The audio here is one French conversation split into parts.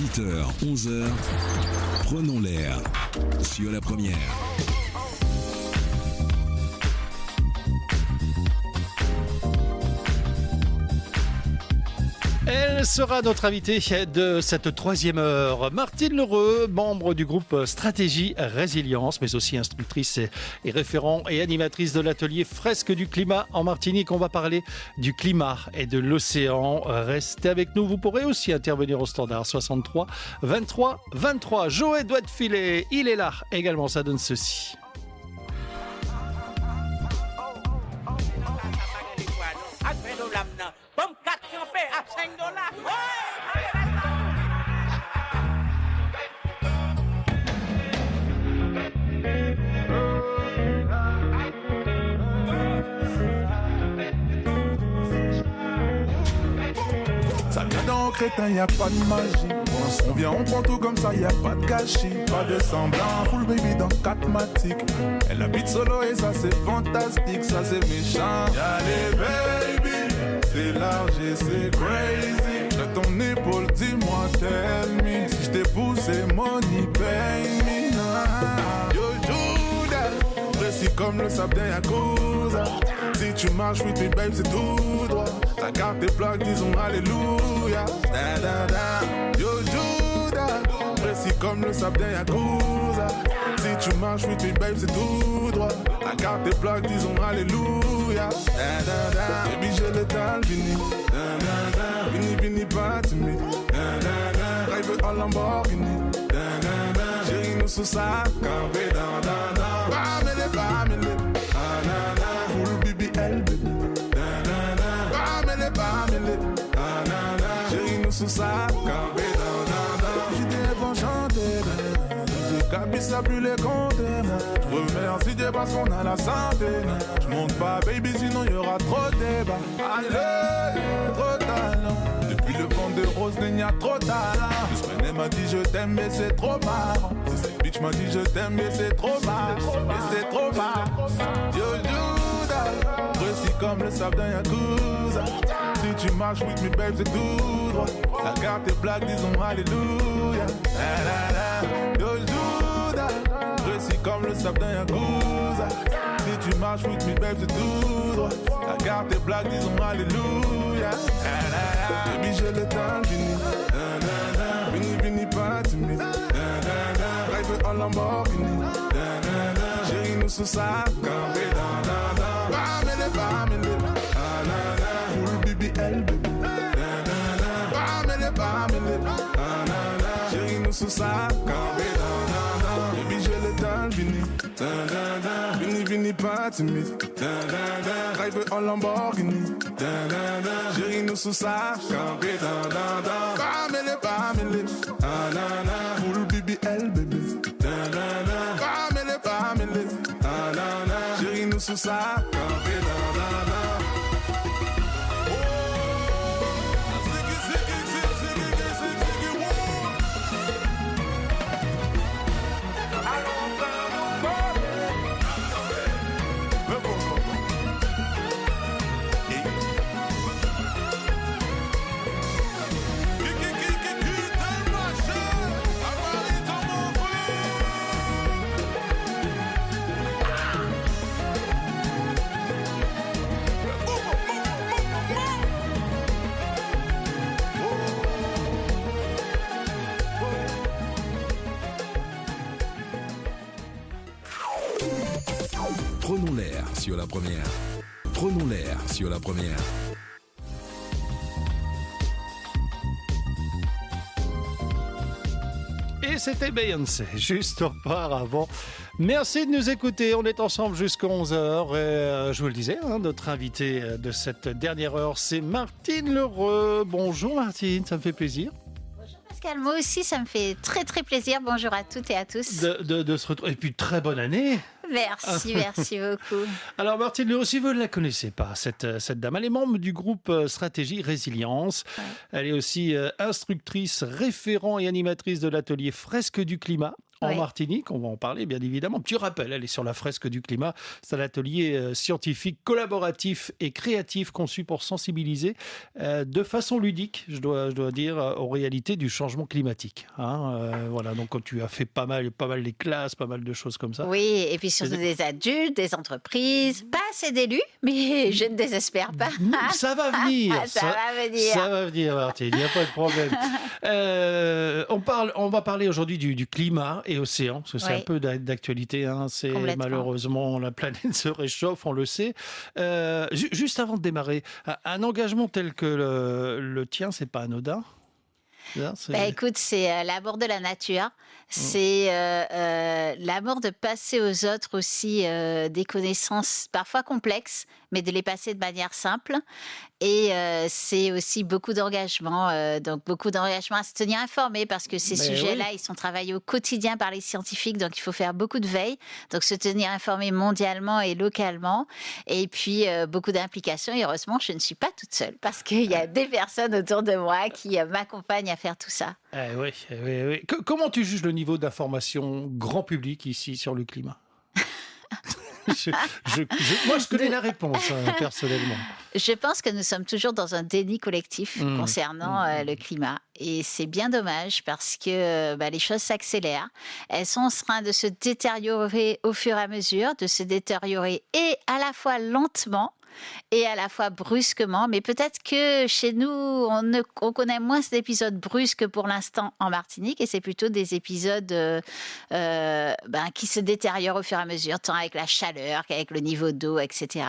8h, 11h, prenons l'air sur la première. Elle sera notre invitée de cette troisième heure. Martine Lheureux, membre du groupe Stratégie Résilience, mais aussi instructrice et référent et animatrice de l'atelier Fresques du climat en Martinique. On va parler du climat et de l'océan. Restez avec nous, vous pourrez aussi intervenir au standard 63 23 23. Joël doit filer, il est là également, ça donne ceci. Ça vient dans crétin, y a pas de magie. On vient, on prend tout comme ça, y a pas de gâchis. Pas de semblant, full baby dans 4 matiques. Elle habite solo et ça c'est fantastique, ça c'est méchant. Y'a les baby, c'est large et c'est crazy. J'ai ton épaule, dis-moi tell me. Si je t'ai poussé, money pay me. Yo Judas, précis comme le sable d'un Yakuza. Si tu marches with me babe, c'est tout droit. Ta carte est plaque, disons alléluia. Da, da, da. Yo Judas, précis comme le sable d'un Yakuza. Si tu marches with me babe, c'est tout droit. Ta carte est plaque, disons alléluia. Da, da, da. Baby j'ai le tal, vini. Da, da, da. Vini, vini, pas timide. Da, da, da. Drive en Lamborghini. Da, da, da. Chérie nous sous sa campé. Da, da, da. Bamele, bamele. Ah, da, da. Full BBL, baby. Bamele, ah na na. Chérie nous sous sa campé, j'ai des vents chanter, j'ai cabis à plus les compter. Je remercie Dieu parce qu'on a la santé. Je monte pas baby sinon y'aura trop de débat. Allez, trop talent. Depuis le vent de rose, il y a trop talent. Le semaine m'a dit je t'aime mais c'est trop marrant. Cette bitch m'a dit je t'aime mais c'est trop marrant. Mais c'est trop marrant. Yo Judas, précis comme le sable d'un Yakuza. Si tu marches with me babe c'est tout droit. La carte est black disons alléluia. La la la. Yo Judas, précis comme le sable d'un Yakuza. Si tu marches with me babe c'est tout droit. La carte est black disons alléluia. La la la. Baby j'ai le temps fini. La la la. Vini vini pas timide. La la la. Drive en Lamborghini. La la la. Chérie nous sous sa campé. La la la. Bamele bamele. Ah la la. BBL, baby. Bamele, bamele. Chérie nous sous sa campé. Baby j'ai le temps vini. Vini vini pas timide. Drive en Lamborghini. Chérie nous sous sa campé. Bamele, bamele. Full BBL, baby. Bamele, bamele. Chérie nous sous sa campé. Prenons l'air sur la première. Prenons l'air sur la première. Et c'était Beyoncé, juste auparavant. Merci de nous écouter. On est ensemble jusqu'à 11h. Et je vous le disais, notre invité de cette dernière heure, c'est Martine Lheureux. Bonjour Martine, ça me fait plaisir. Pascal, moi aussi, ça me fait très très plaisir. Bonjour à toutes et à tous. De se retrouver. Et puis très bonne année. Merci beaucoup. Alors Martine Lheureux, si vous ne la connaissez pas, cette dame, elle est membre du groupe Stratégie Résilience. Ouais. Elle est aussi instructrice, référent et animatrice de l'atelier Fresques du climat en Martinique. On va en parler, bien évidemment. Petit rappel, elle est sur la fresque du climat. C'est un atelier scientifique, collaboratif et créatif conçu pour sensibiliser de façon ludique, je dois dire, aux réalités du changement climatique. Voilà, donc tu as fait pas mal les classes, pas mal de choses comme ça. Oui, et puis surtout des adultes, des entreprises, pas assez d'élus, mais je ne désespère pas. Ça va venir. Ça va venir. Ça va venir, Martine, il n'y a pas de problème. On va parler aujourd'hui du climat et océan, parce que c'est un peu d'actualité. C'est malheureusement, la planète se réchauffe, on le sait. Juste avant de démarrer, un engagement tel que le tien, c'est pas anodin. Écoute, c'est l'amour de la nature, c'est l'amour de passer aux autres aussi des connaissances parfois complexes, mais de les passer de manière simple. Et c'est aussi beaucoup d'engagement, donc beaucoup d'engagement à se tenir informé, parce que ces sujets-là, ils sont travaillés au quotidien par les scientifiques, donc il faut faire beaucoup de veille, donc se tenir informé mondialement et localement, et puis beaucoup d'implications. Et heureusement, je ne suis pas toute seule, parce qu'il y a des personnes autour de moi qui m'accompagnent à faire tout ça. Oui. Comment tu juges le niveau d'information grand public ici sur le climat ? Moi, je connais la réponse, personnellement. Je pense que nous sommes toujours dans un déni collectif concernant le climat. Et c'est bien dommage parce que les choses s'accélèrent. Elles sont en train de se détériorer au fur et à mesure, de se détériorer et à la fois lentement et à la fois brusquement. Mais peut-être que chez nous, on connaît moins cet épisode brusque pour l'instant en Martinique, et c'est plutôt des épisodes qui se détériorent au fur et à mesure, tant avec la chaleur qu'avec le niveau d'eau, etc.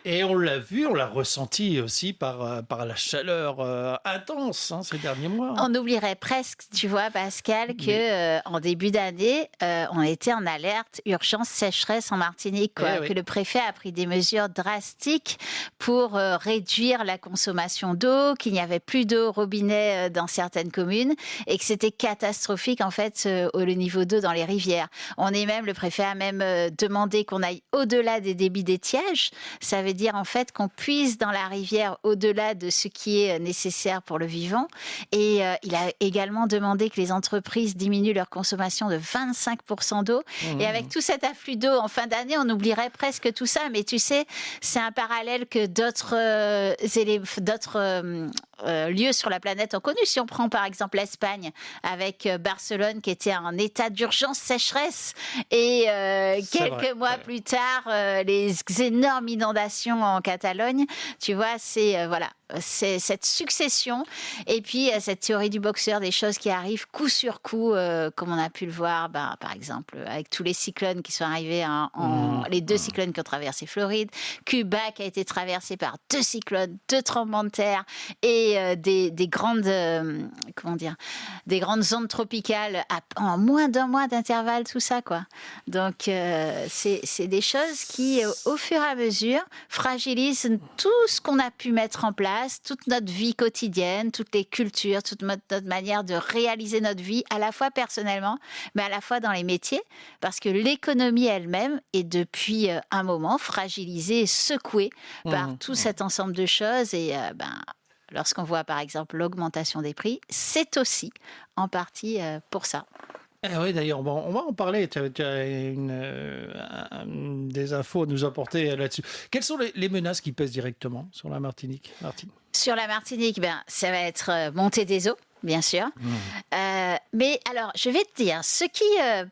Et on l'a vu, on l'a ressenti aussi par la chaleur intense ces derniers mois. On oublierait presque, tu vois, Pascal, qu'en début d'année, on était en alerte urgence sécheresse en Martinique, que le préfet a pris des mesures drastiques pour réduire la consommation d'eau, qu'il n'y avait plus d'eau au robinet dans certaines communes, et que c'était catastrophique en fait le niveau d'eau dans les rivières. Le préfet a même demandé qu'on aille au-delà des débits d'étiage. Ça veut dire en fait qu'on puise dans la rivière au-delà de ce qui est nécessaire pour le vivant. Et il a également demandé que les entreprises diminuent leur consommation de 25% d'eau. Et avec tout cet afflux d'eau en fin d'année, on oublierait presque tout ça. Mais tu sais, c'est un parallèle que d'autres lieux sur la planète ont connu. Si on prend par exemple l'Espagne, avec Barcelone qui était en état d'urgence sécheresse, et quelques mois plus tard, les énormes inondations en Catalogne, tu vois, c'est cette succession, et puis cette théorie du boxeur, des choses qui arrivent coup sur coup, comme on a pu le voir, par exemple, avec tous les cyclones qui sont arrivés, les 2 cyclones qui ont traversé Floride, Cuba qui a été traversé par 2 cyclones, 2 tremblements de terre, et des grandes ondes tropicales en moins d'un mois d'intervalle, tout ça, quoi. Donc, c'est des choses qui, au fur et à mesure, fragilisent tout ce qu'on a pu mettre en place, toute notre vie quotidienne, toutes les cultures, toute notre manière de réaliser notre vie, à la fois personnellement, mais à la fois dans les métiers, parce que l'économie elle-même est depuis un moment fragilisée et secouée par tout cet ensemble de choses. Et lorsqu'on voit par exemple l'augmentation des prix, c'est aussi en partie pour ça. Oui, d'ailleurs, on va en parler. Tu as des infos à nous apporter là-dessus. Quelles sont les menaces qui pèsent directement sur la Martinique, Martine ? Sur la Martinique, ça va être montée des eaux, bien sûr. Mais alors, je vais te dire, ce qui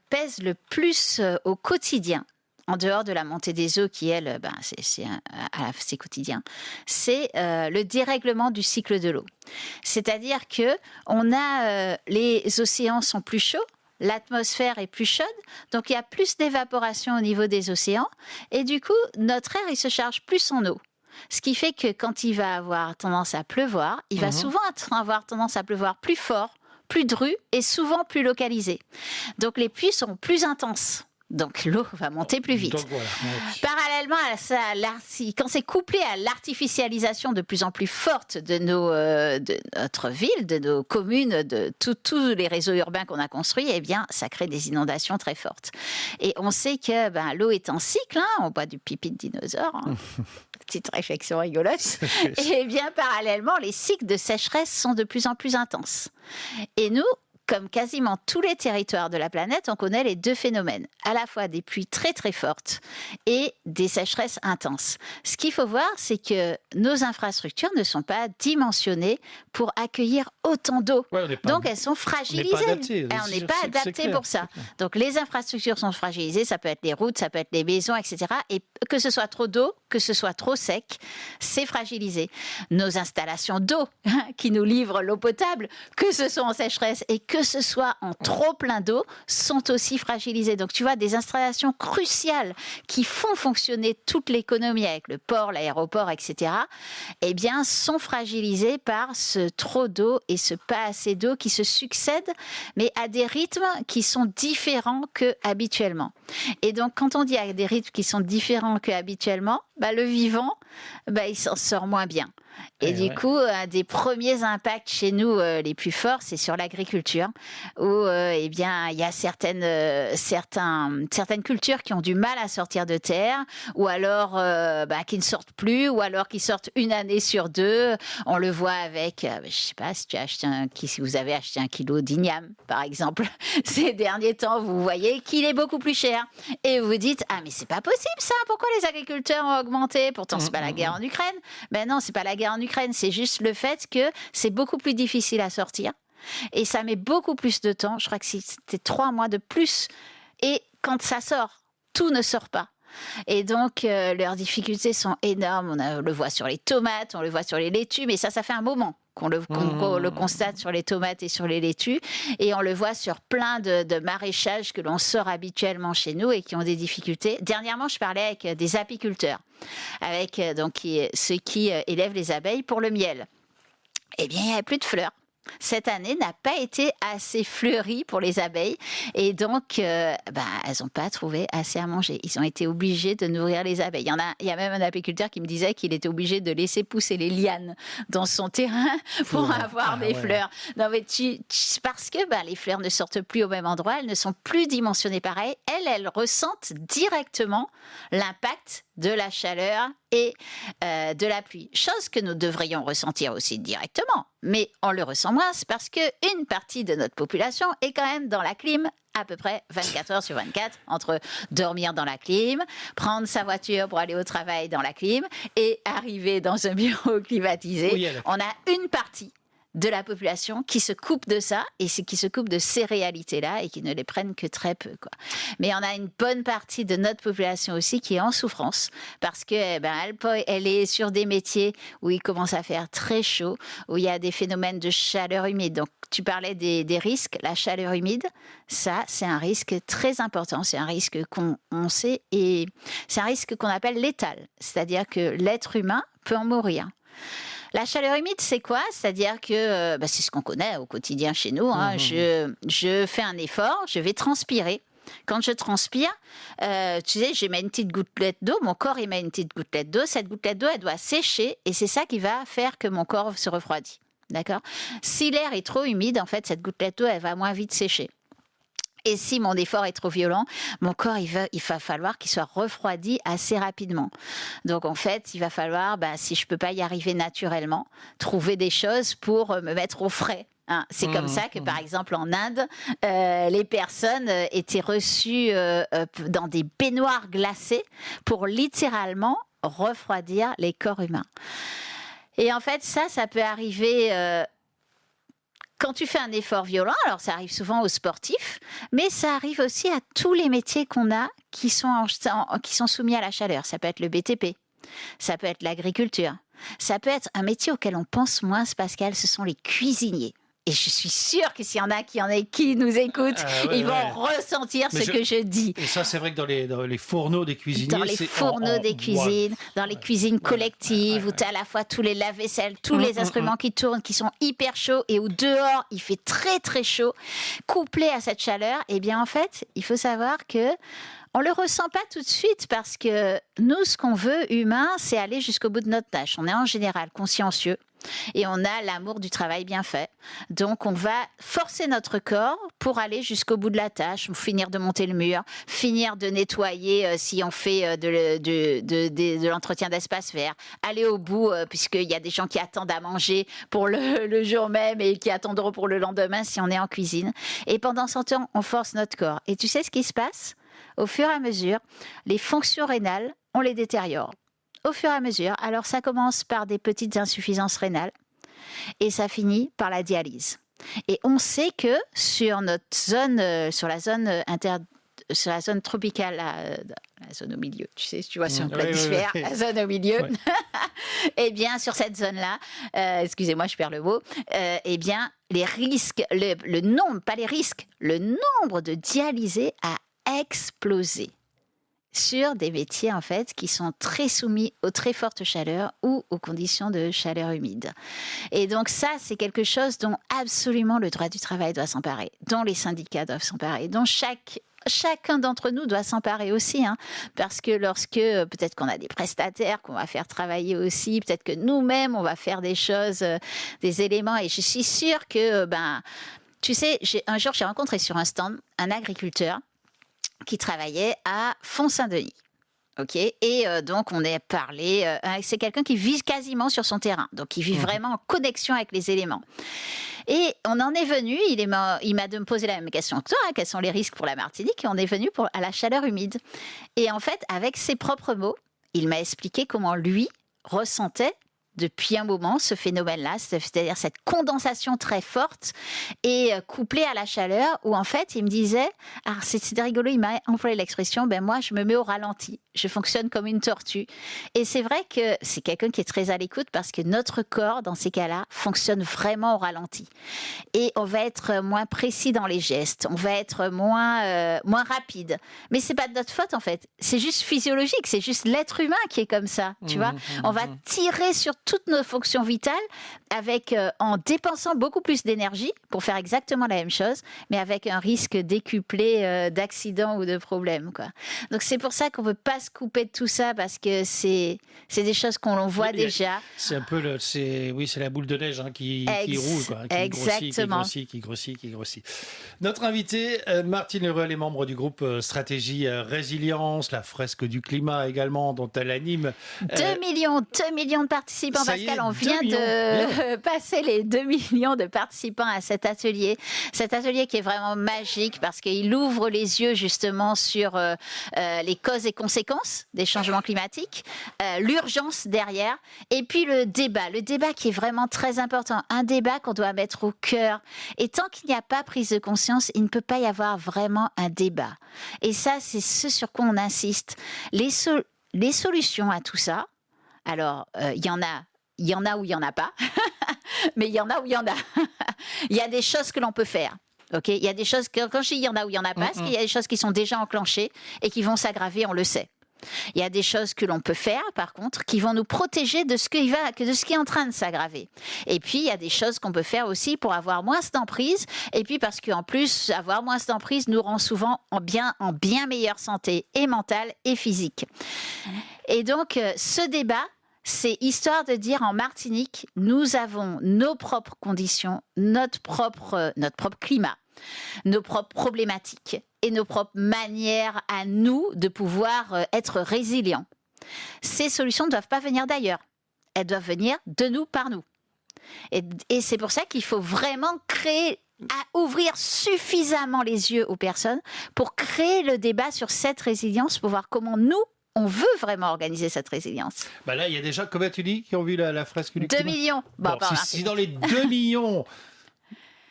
pèse le plus au quotidien, en dehors de la montée des eaux qui, elle, c'est quotidien, c'est le dérèglement du cycle de l'eau. C'est-à-dire que les océans sont plus chauds, l'atmosphère est plus chaude, donc il y a plus d'évaporation au niveau des océans, et du coup, notre air, il se charge plus en eau. Ce qui fait que quand il va avoir tendance à pleuvoir, il va souvent avoir tendance à pleuvoir plus fort, plus dru et souvent plus localisé. Donc les pluies sont plus intenses. Donc l'eau va monter plus vite. Donc, voilà. Parallèlement à ça, quand c'est couplé à l'artificialisation de plus en plus forte de notre ville, de nos communes, de tous les réseaux urbains qu'on a construits, eh bien, ça crée des inondations très fortes. Et on sait que l'eau est en cycle, on boit du pipi de dinosaure. Petite réflexion rigolote. Et bien, parallèlement, les cycles de sécheresse sont de plus en plus intenses. Et nous, comme quasiment tous les territoires de la planète, on connaît les deux phénomènes, à la fois des pluies très très fortes et des sécheresses intenses. Ce qu'il faut voir, c'est que nos infrastructures ne sont pas dimensionnées pour accueillir autant d'eau. Ouais, donc elles sont fragilisées. On n'est pas adapté pour ça. Donc les infrastructures sont fragilisées, ça peut être les routes, ça peut être les maisons, etc. Et que ce soit trop d'eau, que ce soit trop sec, c'est fragilisé. Nos installations d'eau qui nous livrent l'eau potable, que ce soit en sécheresse et que ce soit en trop plein d'eau, sont aussi fragilisées. Donc tu vois, des installations cruciales qui font fonctionner toute l'économie avec le port, l'aéroport, etc., eh bien, sont fragilisées par ce trop d'eau et ce pas assez d'eau qui se succèdent, mais à des rythmes qui sont différents qu'habituellement. Et donc, quand on dit à des rythmes qui sont différents qu'habituellement, le vivant, il s'en sort moins bien. Et du coup, un des premiers impacts chez nous les plus forts, c'est sur l'agriculture, où il y a certaines cultures qui ont du mal à sortir de terre, ou alors qui ne sortent plus, ou alors qui sortent une année sur deux. On le voit avec, je ne sais pas si vous avez acheté 1 kilo d'igname, par exemple, ces derniers temps, vous voyez qu'il est beaucoup plus cher. Et vous vous dites, mais c'est pas possible ça, pourquoi les agriculteurs ont augmenté? Pourtant, c'est pas la guerre en Ukraine. Ben non, c'est pas la guerre en Ukraine, c'est juste le fait que c'est beaucoup plus difficile à sortir et ça met beaucoup plus de temps. Je crois que c'était 3 mois de plus. Et quand ça sort, tout ne sort pas. Et donc, leurs difficultés sont énormes. On le voit sur les tomates, on le voit sur les laitues, mais ça fait un moment qu'on le constate sur les tomates et sur les laitues. Et on le voit sur plein de maraîchages que l'on sort habituellement chez nous et qui ont des difficultés. Dernièrement, je parlais avec des apiculteurs, avec ceux qui élèvent les abeilles pour le miel. Eh bien, il n'y avait plus de fleurs. Cette année n'a pas été assez fleurie pour les abeilles et donc elles n'ont pas trouvé assez à manger. Ils ont été obligés de nourrir les abeilles. Il y a même un apiculteur qui me disait qu'il était obligé de laisser pousser les lianes dans son terrain pour avoir des fleurs. Non, mais parce que les fleurs ne sortent plus au même endroit, elles ne sont plus dimensionnées pareil. Elles ressentent directement l'impact de la chaleur et de la pluie. Chose que nous devrions ressentir aussi directement, mais on le ressent moins, c'est parce qu'une partie de notre population est quand même dans la clim à peu près 24 heures sur 24, entre dormir dans la clim, prendre sa voiture pour aller au travail dans la clim et arriver dans un bureau climatisé. Oui, on a une partie de la population qui se coupe de ça et qui se coupe de ces réalités-là et qui ne les prennent que très peu, quoi. Mais on a une bonne partie de notre population aussi qui est en souffrance parce que elle est sur des métiers où il commence à faire très chaud, où il y a des phénomènes de chaleur humide. Donc tu parlais des risques, la chaleur humide, ça c'est un risque très important, c'est un risque qu'on sait et c'est un risque qu'on appelle létal, c'est-à-dire que l'être humain peut en mourir. La chaleur humide, c'est quoi? C'est-à-dire que c'est ce qu'on connaît au quotidien chez nous. Je fais un effort, je vais transpirer. Quand je transpire, je mets une petite gouttelette d'eau, mon corps émet une petite gouttelette d'eau. Cette gouttelette d'eau, elle doit sécher et c'est ça qui va faire que mon corps se refroidit. D'accord? Si l'air est trop humide, en fait, cette gouttelette d'eau, elle va moins vite sécher. Et si mon effort est trop violent, mon corps, il va falloir qu'il soit refroidi assez rapidement. Donc, en fait, il va falloir, si je ne peux pas y arriver naturellement, trouver des choses pour me mettre au frais. C'est comme ça que, par exemple, en Inde, les personnes étaient reçues dans des baignoires glacées pour littéralement refroidir les corps humains. Et en fait, ça peut arriver... Quand tu fais un effort violent, alors ça arrive souvent aux sportifs, mais ça arrive aussi à tous les métiers qu'on a qui sont soumis à la chaleur. Ça peut être le BTP, ça peut être l'agriculture, ça peut être un métier auquel on pense moins, Pascal, ce sont les cuisiniers. Et je suis sûre que s'il y en a qui nous écoutent, ils vont ressentir ce que je dis. Et ça, c'est vrai que dans les fourneaux des cuisiniers... Dans les fourneaux des cuisines, dans les cuisines collectives, où tu as à la fois tous les lave-vaisselle, tous les instruments qui tournent, qui sont hyper chauds, et où dehors, il fait très très chaud, couplé à cette chaleur, eh bien en fait, il faut savoir que on ne le ressent pas tout de suite parce que nous, ce qu'on veut, humain, c'est aller jusqu'au bout de notre tâche. On est en général consciencieux. et on a l'amour du travail bien fait. Donc, on va forcer notre corps pour aller jusqu'au bout de la tâche, finir de monter le mur, finir de nettoyer si on fait de l'entretien d'espace vert, aller au bout puisqu'il y a des gens qui attendent à manger pour le jour même et qui attendront pour le lendemain si on est en cuisine. Et pendant ce temps, on force notre corps. Et tu sais ce qui se passe ? Au fur et à mesure, les fonctions rénales, on les détériore. Au fur et à mesure, alors ça commence par des petites insuffisances rénales et ça finit par la dialyse. Et on sait que sur notre zone, sur la zone tropicale, la zone au milieu, tu sais, tu vois, sur un planisphère, la zone au milieu, eh bien, sur cette zone-là, excusez-moi, je perds le mot, eh bien, les risques, le nombre, pas les risques, le nombre de dialysés a explosé sur des métiers en fait qui sont très soumis aux très fortes chaleurs ou aux conditions de chaleur humide. Et donc ça, c'est quelque chose dont absolument le droit du travail doit s'emparer, dont les syndicats doivent s'emparer, dont chacun d'entre nous doit s'emparer aussi, parce que lorsque peut-être qu'on a des prestataires qu'on va faire travailler aussi, peut-être que nous-mêmes on va faire des choses, des éléments, et je suis sûre que, tu sais, un jour j'ai rencontré sur un stand un agriculteur qui travaillait à Font-Saint-Denis. Ok, et donc on est parlé. C'est quelqu'un qui vit quasiment sur son terrain, donc il vit vraiment en connexion avec les éléments. Et on en est venu. Il m'a de me poser la même question que toi. Quels sont les risques pour la Martinique ? Et on est venu à la chaleur humide. Et en fait, avec ses propres mots, il m'a expliqué comment lui ressentait depuis un moment ce phénomène-là, c'est-à-dire cette condensation très forte et couplée à la chaleur, où en fait il me disait, c'est rigolo, il m'a employé l'expression, moi je me mets au ralenti, je fonctionne comme une tortue. Et c'est vrai que c'est quelqu'un qui est très à l'écoute parce que notre corps dans ces cas-là fonctionne vraiment au ralenti. Et on va être moins précis dans les gestes, on va être moins rapide. Mais c'est pas de notre faute en fait, c'est juste physiologique, c'est juste l'être humain qui est comme ça, tu vois. On va tirer sur toutes nos fonctions vitales en dépensant beaucoup plus d'énergie pour faire exactement la même chose, mais avec un risque décuplé d'accident ou de problème, quoi. Donc c'est pour ça qu'on ne peut pas se couper de tout ça, parce que c'est des choses qu'on voit déjà. C'est un peu c'est la boule de neige qui roule, quoi, qui grossit. Notre invité, Martine Leroux, elle est membre du groupe Stratégie Résilience, la fresque du climat également, dont elle anime. 2 millions de participants, Pascal. On vient de passer les 2 millions de participants à cet atelier. Cet atelier qui est vraiment magique parce qu'il ouvre les yeux justement sur les causes et conséquences des changements climatiques, l'urgence derrière, et puis le débat qui est vraiment très important, un débat qu'on doit mettre au cœur. Et tant qu'il n'y a pas prise de conscience, il ne peut pas y avoir vraiment un débat. Et ça, c'est ce sur quoi on insiste. Les solutions à tout ça, alors il y en a où il n'y en a pas, mais il y en a où il y en a. Il y a des choses que l'on peut faire. Okay, il y a des choses, quand je dis il y en a où il n'y en a pas, parce qu'il y a des choses qui sont déjà enclenchées et qui vont s'aggraver, on le sait. Il y a des choses que l'on peut faire, par contre, qui vont nous protéger de ce qui est en train de s'aggraver. Et puis, il y a des choses qu'on peut faire aussi pour avoir moins d'emprise. Et puis, parce qu'en plus, avoir moins d'emprise nous rend souvent en bien meilleure santé, et mentale et physique. Et donc, ce débat, c'est histoire de dire, en Martinique, nous avons nos propres conditions, notre propre climat, nos propres problématiques et nos propres manières à nous de pouvoir être résilients. Ces solutions ne doivent pas venir d'ailleurs. Elles doivent venir de nous, par nous. Et c'est pour ça qu'il faut vraiment ouvrir suffisamment les yeux aux personnes pour créer le débat sur cette résilience, pour voir comment nous, on veut vraiment organiser cette résilience. Là, il y a déjà, combien tu dis, qui ont vu la fresque du 2 millions. Si dans les 2 millions,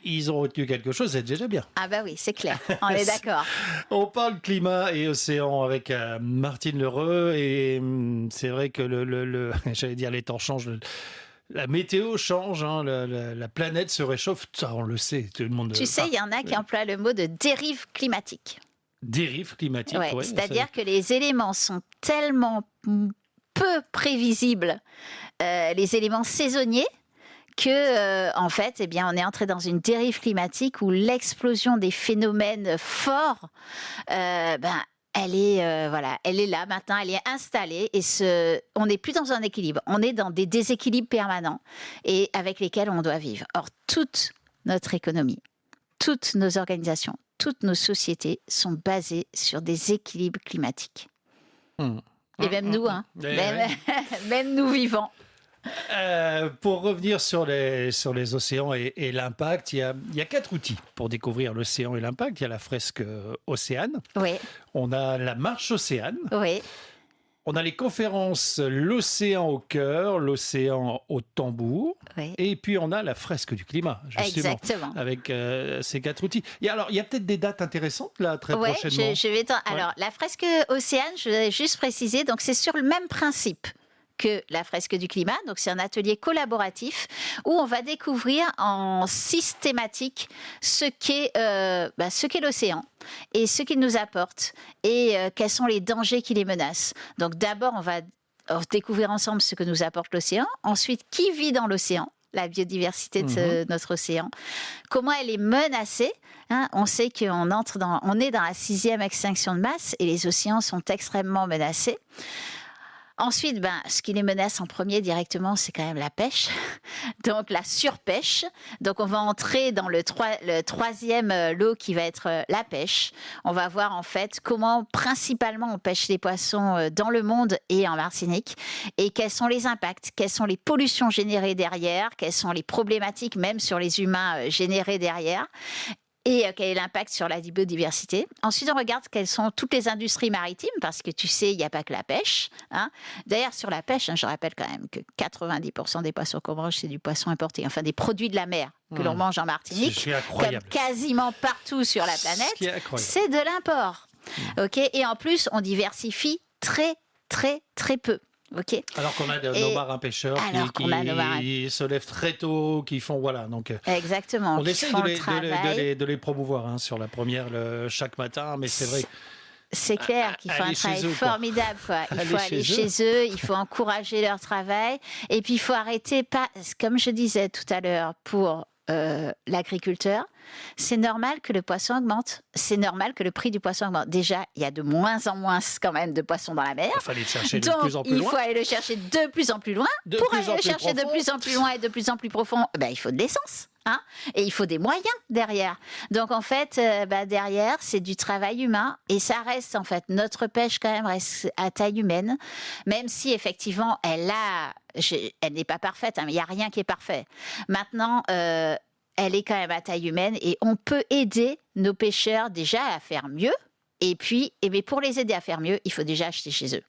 ils ont retenu quelque chose, c'est déjà bien. Ah oui, c'est clair, on est d'accord. On parle climat et océan avec Martine Leroux, et c'est vrai que j'allais dire, les temps changent. La météo change, la planète se réchauffe, ça on le sait, tout le monde. Tu sais, il y en a qui emploient le mot de dérive climatique. Dérive climatique, ouais, c'est-à-dire que les éléments sont tellement peu prévisibles, les éléments saisonniers, que en fait, on est entré dans une dérive climatique où l'explosion des phénomènes forts, elle est elle est là maintenant, elle est installée et on n'est plus dans un équilibre, on est dans des déséquilibres permanents et avec lesquels on doit vivre. Or, toute notre économie, toutes nos organisations, toutes nos sociétés sont basées sur des équilibres climatiques. Et même nous, même nous vivants. Pour revenir sur les océans et l'impact, il y a 4 outils pour découvrir l'océan et l'impact. Il y a la fresque Océane, Oui, on a la marche Océane, oui, on a les conférences L'océan au cœur, l'océan au tambour, oui. et puis on a la fresque du climat, justement, Exactement. avec ces 4 outils. Il y a peut-être des dates intéressantes là très Ouais, prochainement. je vais Alors, la fresque Océane, je vais juste préciser, donc c'est sur le même principe que la fresque du climat. Donc, c'est un atelier collaboratif où on va découvrir en systématique ce qu'est l'océan et ce qu'il nous apporte et quels sont les dangers qui les menacent. Donc, d'abord, on va découvrir ensemble ce que nous apporte l'océan. Ensuite, qui vit dans l'océan, la biodiversité de notre océan, comment elle est menacée. On sait qu'on est dans la 6e extinction de masse et les océans sont extrêmement menacés. Ensuite, ce qui les menace en premier directement, c'est quand même la pêche, donc la surpêche. Donc, on va entrer dans le 3e lot qui va être la pêche. On va voir en fait comment principalement on pêche les poissons dans le monde et en Martinique et quels sont les impacts, quelles sont les pollutions générées derrière, quelles sont les problématiques même sur les humains générées derrière. Et quel est l'impact sur la biodiversité. Ensuite, on regarde quelles sont toutes les industries maritimes, parce que tu sais, il n'y a pas que la pêche. D'ailleurs, sur la pêche, je rappelle quand même que 90% des poissons qu'on mange, c'est du poisson importé, enfin des produits de la mer que l'on mange en Martinique, comme quasiment partout sur la planète, c'est de l'import. Et en plus, on diversifie très, très, très peu. Alors qu'on a nos marins pêcheurs qui se lèvent très tôt, qui font donc exactement. On essaie de les promouvoir sur la première chaque matin, mais c'est vrai. C'est clair qu'il faut un travail formidable. Il faut aller chez eux, il faut encourager leur travail, et puis il faut arrêter. Comme je disais tout à l'heure pour l'agriculteur, c'est normal que le poisson augmente. C'est normal que le prix du poisson augmente. Déjà, il y a de moins en moins quand même de poissons dans la mer. Il faut aller le chercher de plus en plus loin. Il faut aller le chercher de plus en plus loin. Pour aller le chercher de plus en plus loin et de plus en plus profond, il faut de l'essence. Et il faut des moyens derrière. Donc en fait, derrière, c'est du travail humain et ça reste en fait, notre pêche quand même reste à taille humaine, même si effectivement elle n'est pas parfaite, mais il n'y a rien qui est parfait. Maintenant, elle est quand même à taille humaine et on peut aider nos pêcheurs déjà à faire mieux. Et puis, pour les aider à faire mieux, il faut déjà acheter chez eux.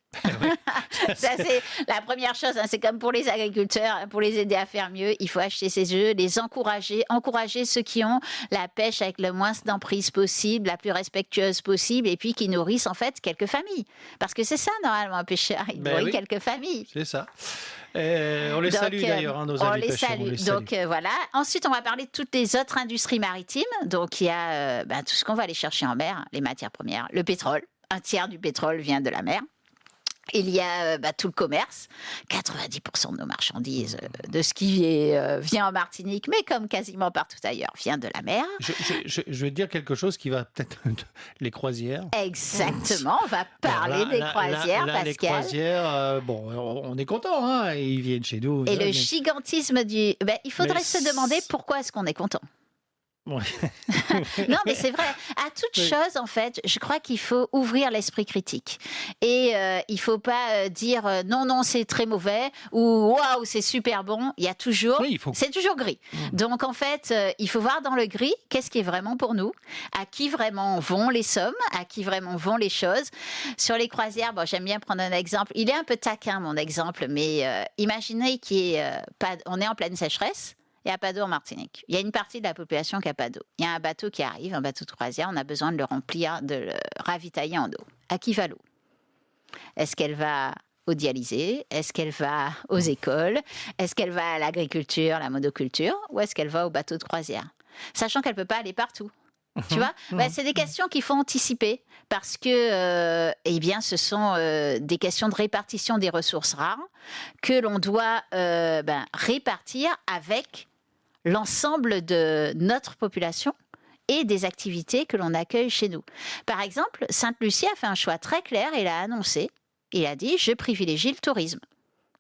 Ça, c'est la première chose. C'est comme pour les agriculteurs, pour les aider à faire mieux, il faut acheter chez eux, les encourager ceux qui ont la pêche avec le moins d'emprise possible, la plus respectueuse possible, et puis qui nourrissent en fait quelques familles. Parce que c'est ça, normalement, un pêcheur, il nourrit quelques familles. C'est ça. On les salue d'ailleurs, nos amis pêcheurs. On les salue. Donc voilà. Ensuite, on va parler de toutes les autres industries maritimes. Donc il y a tout ce qu'on va aller chercher en mer, les matières premières, le pétrole. 1/3 du pétrole vient de la mer. Il y a tout le commerce, 90% de nos marchandises, de ce qui vient en Martinique, mais comme quasiment partout ailleurs, vient de la mer. Je vais te dire quelque chose qui va peut-être... les croisières. Exactement, on va parler des croisières, Pascal. Les croisières, on est content, ils viennent chez nous. Et le gigantisme du... il faudrait se demander pourquoi est-ce qu'on est content. Ouais. Non, mais c'est vrai. À toute chose, en fait, je crois qu'il faut ouvrir l'esprit critique. Et il ne faut pas dire non, c'est très mauvais ou waouh, c'est super bon. Il y a toujours, c'est toujours gris. Donc, en fait, il faut voir dans le gris qu'est-ce qui est vraiment pour nous, à qui vraiment vont les sommes, à qui vraiment vont les choses. Sur les croisières, j'aime bien prendre un exemple. Il est un peu taquin, mon exemple, mais imaginez on est en pleine sécheresse. Il n'y a pas d'eau en Martinique. Il y a une partie de la population qui n'a pas d'eau. Il y a un bateau qui arrive, un bateau de croisière, on a besoin de le remplir, de le ravitailler en eau. À qui va l'eau ? Est-ce qu'elle va au dialysé ? Est-ce qu'elle va aux écoles ? Est-ce qu'elle va à l'agriculture, la monoculture ? Ou est-ce qu'elle va au bateau de croisière ? Sachant qu'elle ne peut pas aller partout. Tu vois, c'est des questions qu'il faut anticiper parce que, ce sont des questions de répartition des ressources rares que l'on doit répartir avec l'ensemble de notre population et des activités que l'on accueille chez nous. Par exemple, Sainte-Lucie a fait un choix très clair, il a annoncé, il a dit « je privilégie le tourisme,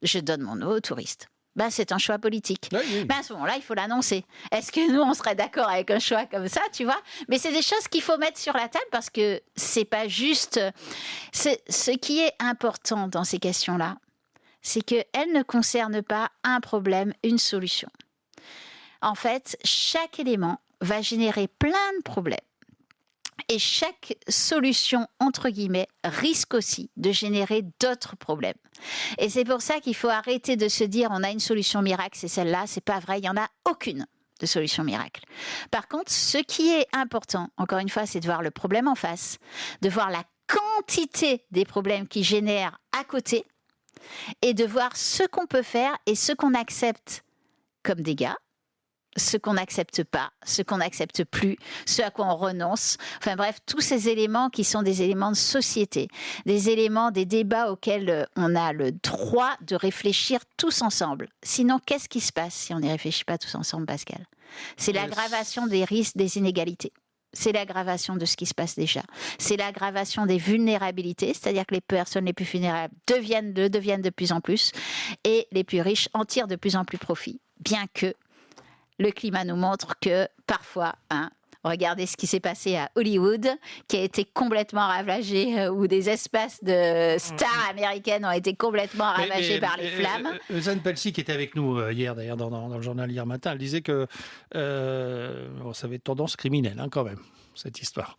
je donne mon eau aux touristes ». C'est un choix politique. Oui. À ce moment-là, il faut l'annoncer. Est-ce que nous, on serait d'accord avec un choix comme ça, tu vois ? Mais c'est des choses qu'il faut mettre sur la table parce que c'est pas juste. Ce qui est important dans ces questions-là, c'est qu'elles ne concernent pas un problème, une solution. En fait, chaque élément va générer plein de problèmes. Et chaque solution, entre guillemets, risque aussi de générer d'autres problèmes. Et c'est pour ça qu'il faut arrêter de se dire on a une solution miracle, c'est celle-là. C'est pas vrai, il n'y en a aucune de solution miracle. Par contre, ce qui est important, encore une fois, c'est de voir le problème en face, de voir la quantité des problèmes qui génèrent à côté et de voir ce qu'on peut faire et ce qu'on accepte comme dégâts, ce qu'on n'accepte pas, ce qu'on n'accepte plus, ce à quoi on renonce. Enfin bref, tous ces éléments qui sont des éléments de société, des éléments, des débats auxquels on a le droit de réfléchir tous ensemble. Sinon, qu'est-ce qui se passe si on n'y réfléchit pas tous ensemble, Pascal ? C'est l'aggravation des risques, des inégalités. C'est l'aggravation de ce qui se passe déjà. C'est l'aggravation des vulnérabilités, c'est-à-dire que les personnes les plus vulnérables deviennent de plus en plus et les plus riches en tirent de plus en plus profit, bien que le climat nous montre que parfois, regardez ce qui s'est passé à Hollywood, qui a été complètement ravagé, où des espèces de stars américaines ont été complètement ravagées par les flammes. Zane Pelsi, qui était avec nous hier, d'ailleurs, dans le journal hier matin, elle disait que ça avait tendance criminelle, quand même, cette histoire.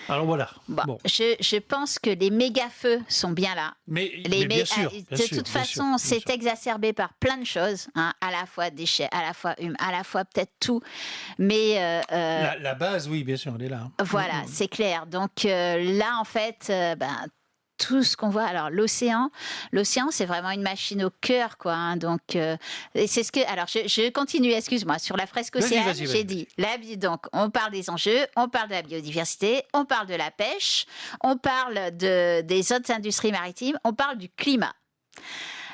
Alors voilà. Bon. Je pense que les méga-feux sont bien là. Mais bien sûr. De toute façon, c'est exacerbé par plein de choses, à la fois déchets, à la fois humes, à la fois peut-être tout. Mais la base, oui, bien sûr, elle est là. Voilà, c'est clair. Donc là, en fait, tout ce qu'on voit. Alors l'océan, c'est vraiment une machine au cœur, quoi. Donc et c'est ce que. Alors je continue. Excuse-moi. Sur la fresque océane, j'ai dit. Donc on parle des enjeux, on parle de la biodiversité, on parle de la pêche, on parle des autres industries maritimes, on parle du climat.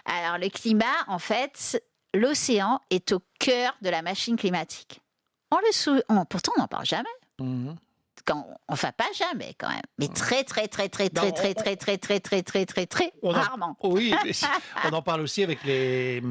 Alors le climat, en fait, l'océan est au cœur de la machine climatique. Pourtant, on n'en parle jamais. Enfin, pas jamais quand même, mais très rarement. Oui, on en parle aussi avec les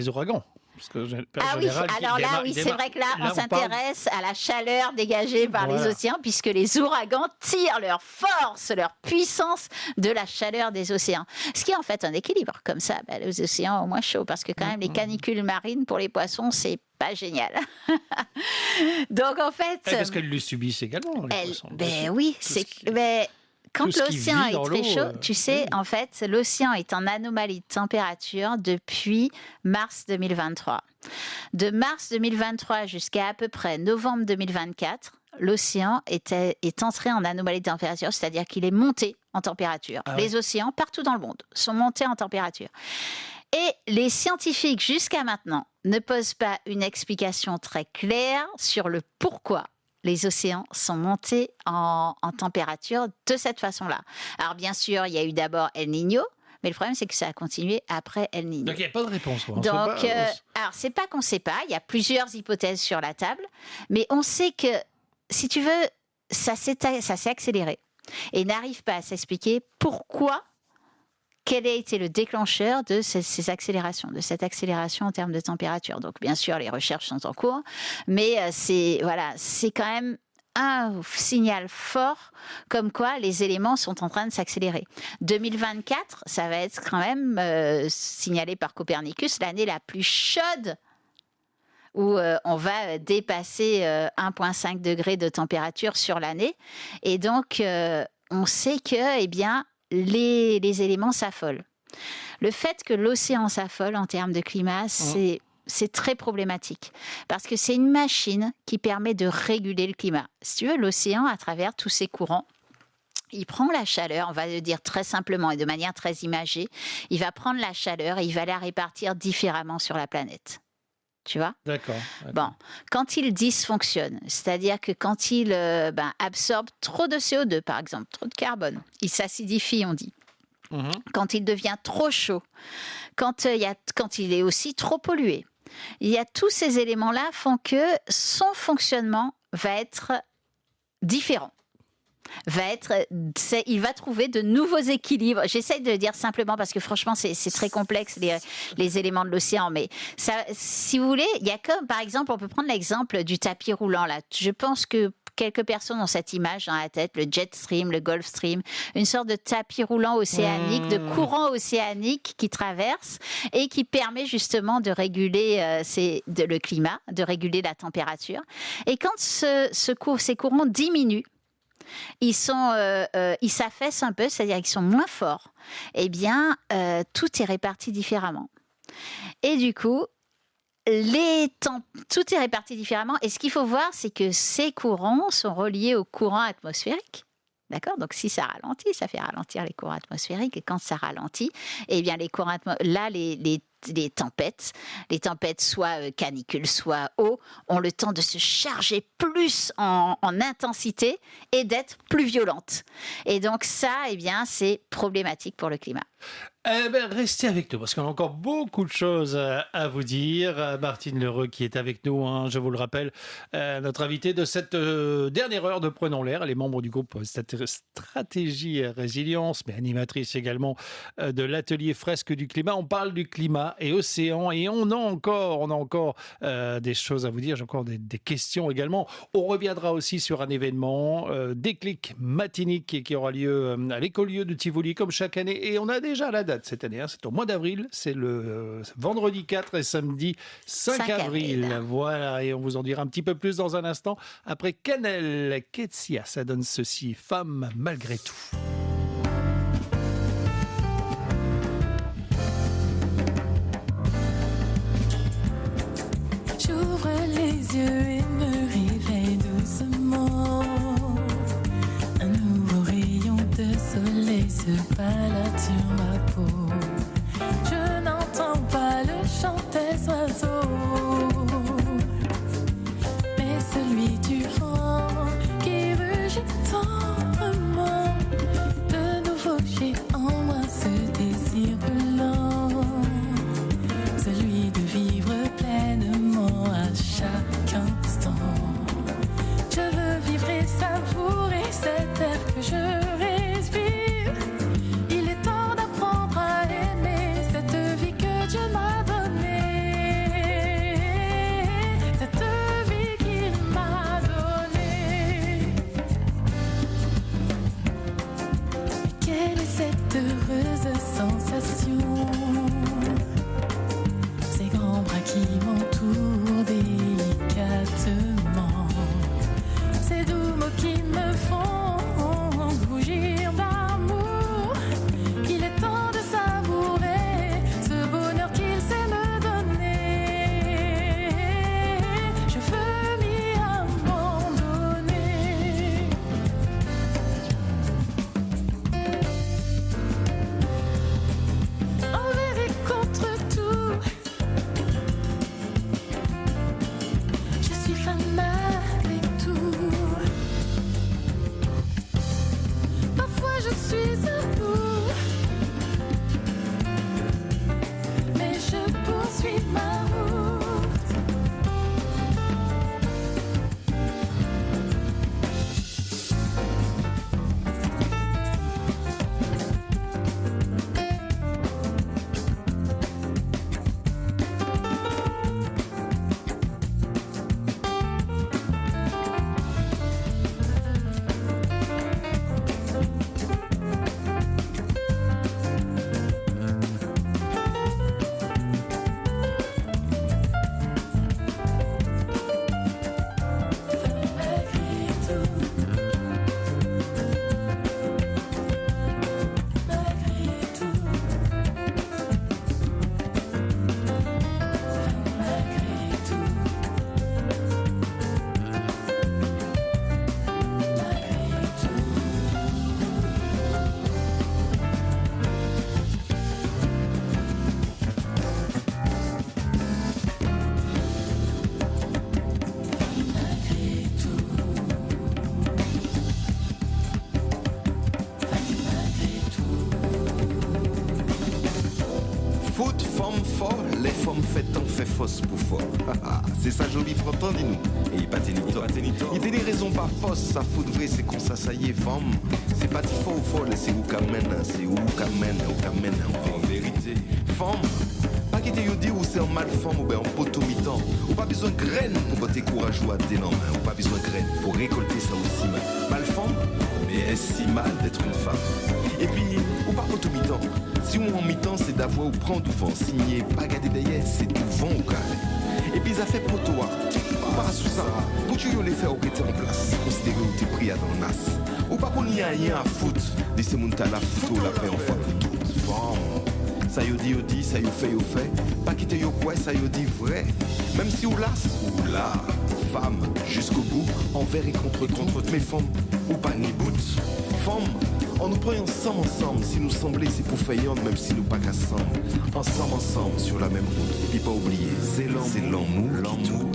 ouragans. Parce que, c'est vrai que là, on s'intéresse à la chaleur dégagée par les océans, puisque les ouragans tirent leur force, leur puissance de la chaleur des océans. Ce qui est en fait un équilibre. Comme ça, les océans ont moins chaud, parce que quand même, les canicules marines pour les poissons, c'est pas génial. Donc en fait... parce qu'elles le subissent également, les poissons. Oui, quand l'océan est très chaud, tu sais, en fait, l'océan est en anomalie de température depuis mars 2023. De mars 2023 jusqu'à à peu près novembre 2024, l'océan est entré en anomalie de température, c'est-à-dire qu'il est monté en température. Les océans, partout dans le monde, sont montés en température. Et les scientifiques, jusqu'à maintenant, ne posent pas une explication très claire sur le pourquoi les océans sont montés en température de cette façon-là. Alors bien sûr, il y a eu d'abord El Niño, mais le problème c'est que ça a continué après El Niño. Donc il n'y a pas de réponse. Alors c'est pas qu'on ne sait pas, il y a plusieurs hypothèses sur la table, mais on sait que, si tu veux, ça s'est accéléré et n'arrive pas à s'expliquer pourquoi. Quel a été le déclencheur de ces accélérations, de cette accélération en termes de température ? Donc, bien sûr, les recherches sont en cours, mais c'est quand même un signal fort comme quoi les éléments sont en train de s'accélérer. 2024, ça va être quand même signalé par Copernicus, l'année la plus chaude où on va dépasser 1,5 degré de température sur l'année. Et donc, on sait que, les éléments s'affolent. Le fait que l'océan s'affole en termes de climat, c'est très problématique. Parce que c'est une machine qui permet de réguler le climat. Si tu veux, l'océan, à travers tous ses courants, il prend la chaleur, on va le dire très simplement et de manière très imagée, il va prendre la chaleur et il va la répartir différemment sur la planète. Tu vois ? D'accord. Bon, quand il dysfonctionne, c'est-à-dire que quand il absorbe trop de CO2, par exemple, trop de carbone, il s'acidifie, on dit. Quand il devient trop chaud, quand il est aussi trop pollué, il y a tous ces éléments-là font que son fonctionnement va être différent. Il va trouver de nouveaux équilibres. J'essaie de le dire simplement parce que franchement, c'est très complexe les éléments de l'océan. Mais ça, si vous voulez, il y a comme, par exemple, on peut prendre l'exemple du tapis roulant là. Je pense que quelques personnes ont cette image dans la tête, le jet stream, le Gulf Stream, une sorte de tapis roulant océanique, de courant océanique qui traverse et qui permet justement de réguler le climat, de réguler la température. Et quand ces courants diminuent, ils s'affaissent un peu, c'est-à-dire qu'ils sont moins forts, eh bien, tout est réparti différemment. Et du coup, tout est réparti différemment. Et ce qu'il faut voir, c'est que ces courants sont reliés aux courants atmosphériques. D'accord ? Donc, si ça ralentit, ça fait ralentir les courants atmosphériques. Et quand ça ralentit, eh bien, les courants là, les tempêtes, soit canicules, soit eau, ont le temps de se charger plus en intensité et d'être plus violentes. Et donc ça, eh bien, c'est problématique pour le climat. Restez avec nous parce qu'on a encore beaucoup de choses à vous dire. Martine L'Heureux qui est avec nous, je vous le rappelle, notre invitée de cette dernière heure de Prenons l'air. Elle est membre du groupe Stratégie Résilience, mais animatrice également de l'atelier Fresque du climat. On parle du climat et océan et on a encore des choses à vous dire. J'ai encore des questions également. On reviendra aussi sur un événement déclic matinique qui aura lieu à l'écolieu de Tivoli comme chaque année et on a déjà la date cette année, c'est au mois d'avril, c'est le vendredi 4 et samedi 5 avril. Voilà, et on vous en dira un petit peu plus dans un instant. Après Canel Ketsia, ça donne ceci, Femme malgré tout. J'ouvre les yeux et me réveille doucement. Un nouveau rayon de soleil se balade sur ma peau. Je n'entends pas le chant des oiseaux, mais celui du vent qui rugit tendrement. De nouveau j'ai en moi ce désir brûlant, celui de vivre pleinement à chaque instant. Je veux vivre et savourer cet air que je respire. Il est temps d'apprendre à aimer cette vie que Dieu m'a donnée, cette vie qu'il m'a donnée. Quelle est cette heureuse sensation? Ces grands bras qui m'entourent délicatement, ces doux mots qui me font rougir d'amour. Il est temps de savourer ce bonheur qu'il sait me donner. Je veux m'y abandonner. Envers et contre tout, je suis femme malgré tout. Parfois je suis à bout, mais je poursuis ma route. Foot, femme folle, les femmes faites en fait fait fausse pour fort. C'est ça joli pour entendre, dis-nous. Et pas ténito. Il y a des raisons pas fausses, ça fout de vrai, c'est comme ça y est, femme. C'est pas si faux ou folle, c'est où qu'à mène, en vérité. Femme, pas qu'il te dit ou c'est un mal femme ou bien un poteau mi-temps. Ou pas besoin de graines pour botter courage ou à tes mains. Ou pas besoin de graines pour récolter ça aussi mal. Mal femme, mais est-ce si mal d'être une femme? Et puis, ou pas poteau mi-temps. Si on en mi-temps, c'est d'avoir ou prendre ou vent. Signé, pas garder derrière, c'est tout vent ou calme. Et puis ça fait potoa, ou pas sous ça, pour tu les faire au en place, considérer où t'es pris à dans le nas. Ou pas qu'on y a rien à foutre, de ces montagnes la photo, la paix en fois pour toutes. Ça y dit, ça y fait, pas quitter yo quoi, ça y dit vrai. Même si ou las, ou la femme, jusqu'au bout, envers et contre mes femmes, ou pas ni bout. Femme, on nous prend ensemble, si nous semblait c'est pour faillant, même si nous pas qu'ensemble, ensemble, sur la même route. Et puis pas oublier, c'est l'amour qui tout.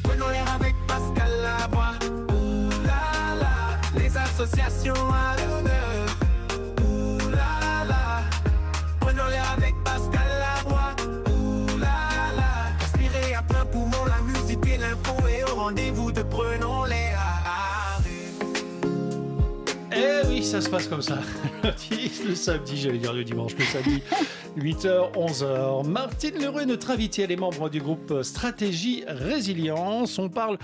Prenons l'air avec Pascal Labois. Ouh là là, les associations à l'honneur. Ouh là là, prenons l'air avec Pascal Labois. Ouh là là, inspiré à plein poumon, la musique et l'info et au rendez-vous de Prenons l'air. Eh oui, ça se passe comme ça. Le samedi, j'allais dire le dimanche, le samedi, 8h, 11h. Martine Leroux est notre invitée, elle est membre du groupe Stratégie Résilience. On parle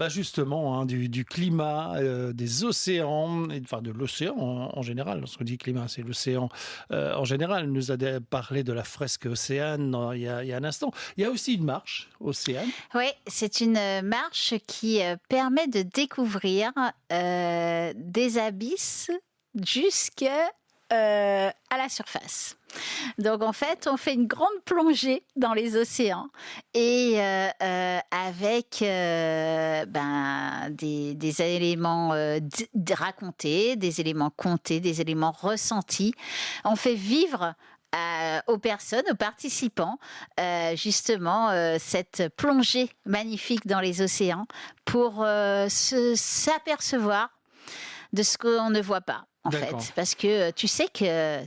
justement du climat, des océans, enfin de l'océan en général. Lorsqu'on dit climat, c'est l'océan en général. Elle nous a parlé de la fresque Océane il y a un instant. Il y a aussi une marche Océane. Oui, c'est une marche qui permet de découvrir des abysses jusqu'à la surface. Donc en fait, on fait une grande plongée dans les océans et avec des éléments racontés, des éléments comptés, des éléments ressentis. On fait vivre aux personnes, aux participants, justement cette plongée magnifique dans les océans pour s'apercevoir de ce qu'on ne voit pas, en D'accord. fait. Parce que tu sais que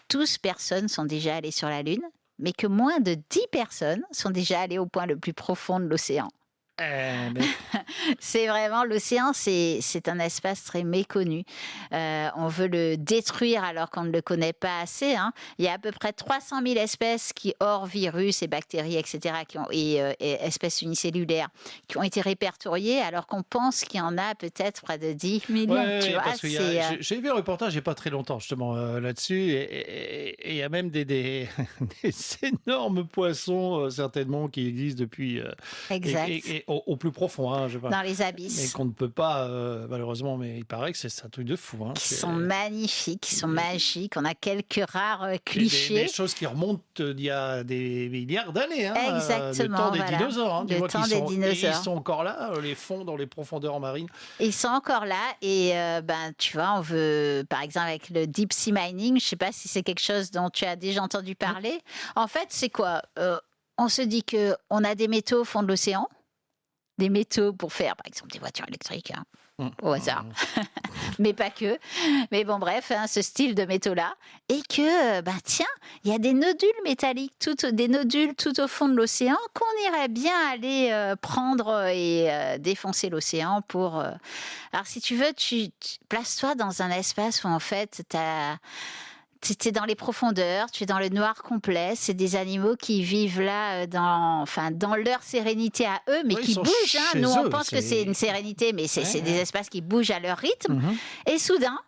12 personnes sont déjà allées sur la Lune, mais que moins de 10 personnes sont déjà allées au point le plus profond de l'océan. C'est vraiment l'océan, c'est un espace très méconnu. On veut le détruire alors qu'on ne le connaît pas assez. Hein. Il y a à peu près 300 000 espèces qui, hors virus et bactéries, etc., et espèces unicellulaires, qui ont été répertoriées, alors qu'on pense qu'il y en a peut-être près de 10 millions. Ouais, tu vois, parce que j'ai vu un reportage il n'y a pas très longtemps justement là-dessus, et il y a même des énormes poissons certainement qui existent depuis exact. et au plus profond, hein, je sais pas. Dans les abysses. Mais qu'on ne peut pas malheureusement, mais il paraît que c'est un truc de fou. Hein. Qui sont magnifiques, qui sont magiques. On a quelques rares clichés. Des choses qui remontent d'il y a des milliards d'années. Hein, exactement. Le temps des dinosaures. Hein, le temps des dinosaures. Ils sont encore là, les fonds dans les profondeurs marines. Ils sont encore là et tu vois, on veut, par exemple, avec le deep sea mining, je ne sais pas si c'est quelque chose dont tu as déjà entendu parler. En fait, c'est quoi on se dit qu'on a des métaux au fond de l'océan, des métaux pour faire, par exemple, des voitures électriques, hein, au hasard, mais pas que. Mais bon, bref, hein, ce style de métaux-là. Et que, tiens, il y a des nodules métalliques, des nodules tout au fond de l'océan qu'on irait bien aller prendre et défoncer l'océan pour... Alors, si tu veux, tu place-toi dans un espace où, en fait, tu es dans les profondeurs, tu es dans le noir complet. C'est des animaux qui vivent là dans leur sérénité à eux, mais qui bougent. Hein. Nous, on pense que c'est une sérénité, mais c'est des espaces qui bougent à leur rythme. Et soudain,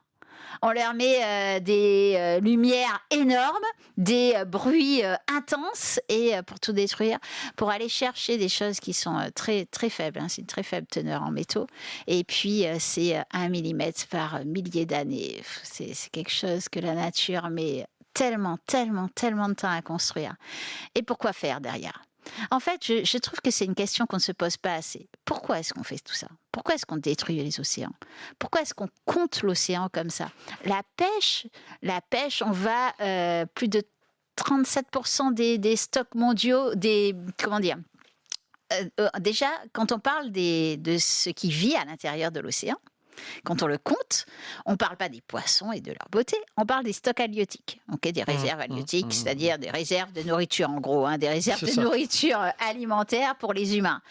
on leur met des lumières énormes, des bruits intenses, et pour tout détruire, pour aller chercher des choses qui sont très, très faibles. Hein. C'est une très faible teneur en métaux. Et puis, c'est 1 millimètre par millier d'années. C'est quelque chose que la nature met tellement, tellement, tellement de temps à construire. Et pourquoi faire derrière ? En fait, je trouve que c'est une question qu'on ne se pose pas assez. Pourquoi est-ce qu'on fait tout ça? Pourquoi est-ce qu'on détruit les océans? Pourquoi est-ce qu'on compte l'océan comme ça? La pêche, on va plus de 37% des stocks mondiaux, comment dire? Déjà, quand on parle de ce qui vit à l'intérieur de l'océan, quand on le compte, on ne parle pas des poissons et de leur beauté, on parle des stocks halieutiques, des réserves halieutiques, c'est-à-dire des réserves de nourriture en gros, des réserves de nourriture alimentaire pour les humains.